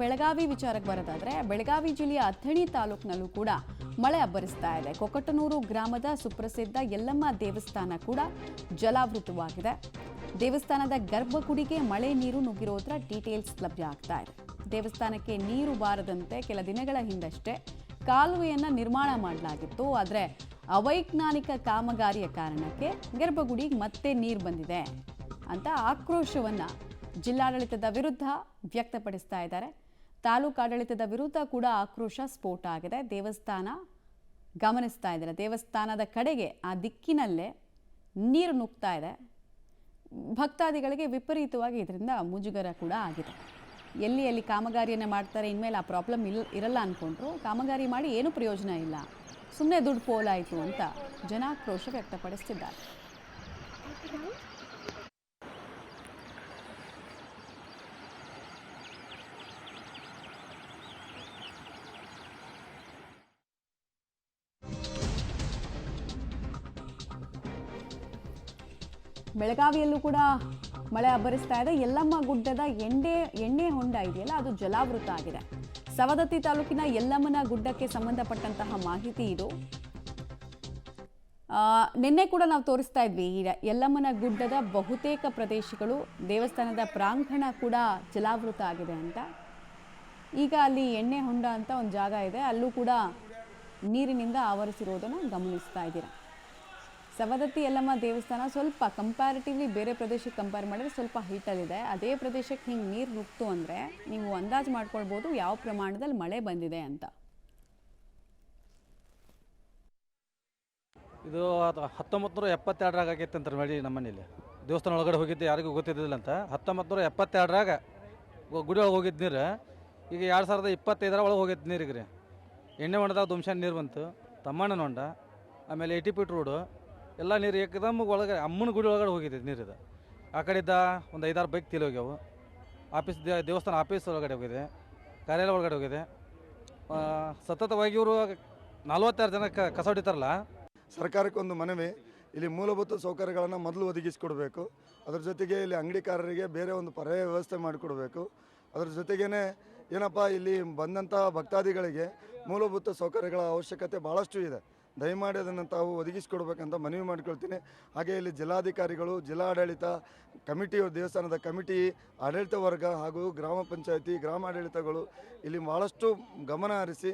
ಬೆಳಗಾವಿ ವಿಚಾರಕ್ಕೆ ಬರೋದಾದ್ರೆ ಬೆಳಗಾವಿ ಜಿಲ್ಲೆಯ ಅಥಣಿ ತಾಲೂಕಿನಲ್ಲೂ ಕೂಡ ಮಳೆ ಅಬ್ಬರಿಸ್ತಾ ಇದೆ. ಕೊಕಟನೂರು ಗ್ರಾಮದ ಸುಪ್ರಸಿದ್ಧ ಯಲ್ಲಮ್ಮ ದೇವಸ್ಥಾನ ಕೂಡ ಜಲಾವೃತವಾಗಿದೆ. ದೇವಸ್ಥಾನದ ಗರ್ಭಗುಡಿಗೆ ಮಳೆ ನೀರು ನುಗ್ಗಿರೋದ್ರ ಡೀಟೇಲ್ಸ್ ಲಭ್ಯ ಆಗ್ತಾ ಇದೆ. ದೇವಸ್ಥಾನಕ್ಕೆ ನೀರು ಬಾರದಂತೆ ಕೆಲ ದಿನಗಳ ಹಿಂದಷ್ಟೇ ಕಾಲುವೆಯನ್ನ ನಿರ್ಮಾಣ ಮಾಡಲಾಗಿತ್ತು. ಆದರೆ ಅವೈಜ್ಞಾನಿಕ ಕಾಮಗಾರಿಯ ಕಾರಣಕ್ಕೆ ಗರ್ಭಗುಡಿಗೆ ಮತ್ತೆ ನೀರು ಬಂದಿದೆ ಅಂತ ಆಕ್ರೋಶವನ್ನ ಜಿಲ್ಲಾಡಳಿತದ ವಿರುದ್ಧ ವ್ಯಕ್ತಪಡಿಸ್ತಾ ಇದ್ದಾರೆ. ತಾಲೂಕು ಆಡಳಿತದ ವಿರುದ್ಧ ಕೂಡ ಆಕ್ರೋಶ ಸ್ಫೋಟ ಆಗಿದೆ. ದೇವಸ್ಥಾನ ಗಮನಿಸ್ತಾ ಇದ್ದಾರೆ. ದೇವಸ್ಥಾನದ ಕಡೆಗೆ ಆ ದಿಕ್ಕಿನಲ್ಲೇ ನೀರು ನುಗ್ತಾ ಇದೆ. ಭಕ್ತಾದಿಗಳಿಗೆ ವಿಪರೀತವಾಗಿ ಇದರಿಂದ ಮುಜುಗರ ಕೂಡ ಆಗಿದೆ. ಎಲ್ಲಿ ಕಾಮಗಾರಿಯನ್ನು ಮಾಡ್ತಾರೆ, ಇನ್ಮೇಲೆ ಆ ಪ್ರಾಬ್ಲಮ್ ಇರಲ್ಲ ಅಂದ್ಕೊಂಡ್ರು. ಕಾಮಗಾರಿ ಮಾಡಿ ಏನೂ ಪ್ರಯೋಜನ ಇಲ್ಲ, ಸುಮ್ಮನೆ ದುಡ್ಡು ಪೋಲಾಯಿತು ಅಂತ ಜನಾಕ್ರೋಶ ವ್ಯಕ್ತಪಡಿಸ್ತಿದ್ದಾರೆ. ಬೆಳಗಾವಿಯಲ್ಲೂ ಕೂಡ ಮಳೆ ಅಬ್ಬರಿಸ್ತಾ ಇದೆ. ಯಲ್ಲಮ್ಮ ಗುಡ್ಡದ ಎಣ್ಣೆ ಹೊಂಡ ಇದೆಯಲ್ಲ, ಅದು ಜಲಾವೃತ ಆಗಿದೆ. ಸವದತ್ತಿ ತಾಲೂಕಿನ ಯಲ್ಲಮ್ಮನ ಗುಡ್ಡಕ್ಕೆ ಸಂಬಂಧಪಟ್ಟಂತಹ ಮಾಹಿತಿ ಇದು. ನಿನ್ನೆ ಕೂಡ ನಾವು ತೋರಿಸ್ತಾ ಇದ್ವಿ, ಯಲ್ಲಮ್ಮನ ಗುಡ್ಡದ ಬಹುತೇಕ ಪ್ರದೇಶಗಳು, ದೇವಸ್ಥಾನದ ಪ್ರಾಂಗಣ ಕೂಡ ಜಲಾವೃತ ಆಗಿದೆ ಅಂತ. ಈಗ ಅಲ್ಲಿ ಎಣ್ಣೆ ಹೊಂಡ ಅಂತ ಒಂದು ಜಾಗ ಇದೆ, ಅಲ್ಲೂ ಕೂಡ ನೀರಿನಿಂದ ಆವರಿಸಿರೋದನ್ನು ಗಮನಿಸ್ತಾ ಇದ್ದೀರಾ. ಸವದತ್ತಿ ಯಲ್ಲಮ್ಮ ದೇವಸ್ಥಾನ ಸ್ವಲ್ಪ ಕಂಪ್ಯಾರಿಟಿವ್ಲಿ ಬೇರೆ ಪ್ರದೇಶಕ್ಕೆ ಕಂಪೇರ್ ಮಾಡಿದ್ರೆ ಸ್ವಲ್ಪ ಹೈಟಲ್ಲಿದೆ. ಅದೇ ಪ್ರದೇಶಕ್ಕೆ ಹಿಂಗೆ ನೀರು ನುಗ್ತು ಅಂದರೆ ನೀವು ಅಂದಾಜು ಮಾಡ್ಕೊಳ್ಬೋದು ಯಾವ ಪ್ರಮಾಣದಲ್ಲಿ ಮಳೆ ಬಂದಿದೆ ಅಂತ. ಇದು 1972ರಾಗ ಆಗೈತೆ ಅಂತ ನೋಡಿ. ನಮ್ಮ ಮನೇಲಿ ದೇವಸ್ಥಾನ ಒಳಗಡೆ ಹೋಗಿದ್ದೆ, ಯಾರಿಗೂ ಗೊತ್ತಿದ್ದಿಲ್ಲ ಅಂತ. 1972ರಾಗ ಗುಡಿ ಒಳಗೆ ಹೋಗಿದ್ದು ನೀರು. ಈಗ 2025 ಒಳಗೆ ಹೋಗಿದ್ದು ನೀರಿಗೆ ರೀ. ಎಣ್ಣೆ ಹೊಂಡದಾಗ ದುಮ್ಶಾನ್ ನೀರು ಬಂತು, ತಮ್ಮಣ್ಣನ ಹೊಂಡ, ಆಮೇಲೆ 80 ಫೀಟ್ ರೋಡು ಎಲ್ಲ ನೀರು ಏಕದಮ್ ಒಳಗಡೆ ಅಮ್ಮನ ಗುಡಿ ಒಳಗಡೆ ಹೋಗಿದೆ ನೀರಿದೆ. ಆ ಕಡೆಯಿಂದ ಒಂದು 5-6 ಬೈಕ್ ತಿಳಿ ಹೋಗ್ಯಾವು. ದೇವಸ್ಥಾನ ಆಫೀಸ್ ಒಳಗಡೆ ಹೋಗಿದೆ, ಕಾರ್ಯಾಲಯ ಒಳಗಡೆ ಹೋಗಿದೆ. ಸತತವಾಗಿ ಇವರು 46 ಜನ ಕಸ ಹೊಡಿತಾರಲ್ಲ. ಸರ್ಕಾರಕ್ಕೊಂದು ಮನವಿ, ಇಲ್ಲಿ ಮೂಲಭೂತ ಸೌಕರ್ಯಗಳನ್ನು ಮೊದಲು ಒದಗಿಸಿಕೊಡಬೇಕು. ಅದರ ಜೊತೆಗೆ ಇಲ್ಲಿ ಅಂಗಡಿಕಾರರಿಗೆ ಬೇರೆ ಒಂದು ಪರ್ಯಾಯ ವ್ಯವಸ್ಥೆ ಮಾಡಿಕೊಡಬೇಕು. ಅದರ ಜೊತೆಗೇ ಏನಪ್ಪ, ಇಲ್ಲಿ ಬಂದಂಥ ಭಕ್ತಾದಿಗಳಿಗೆ ಮೂಲಭೂತ ಸೌಕರ್ಯಗಳ ಅವಶ್ಯಕತೆ ಭಾಳಷ್ಟು ಇದೆ. ದಯಮಾಡಿ ಅದನ್ನು ತಾವು ಒದಗಿಸಿಕೊಡ್ಬೇಕಂತ ಮನವಿ ಮಾಡಿಕೊಳ್ತೀನಿ. ಹಾಗೆ ಇಲ್ಲಿ ಜಿಲ್ಲಾಧಿಕಾರಿಗಳು, ಜಿಲ್ಲಾಡಳಿತ ಕಮಿಟಿ, ದೇವಸ್ಥಾನದ ಕಮಿಟಿ, ಆಡಳಿತ ವರ್ಗ ಹಾಗೂ ಗ್ರಾಮ ಪಂಚಾಯತಿ, ಗ್ರಾಮಾಡಳಿತಗಳು ಇಲ್ಲಿ ಭಾಳಷ್ಟು ಗಮನ ಹರಿಸಿ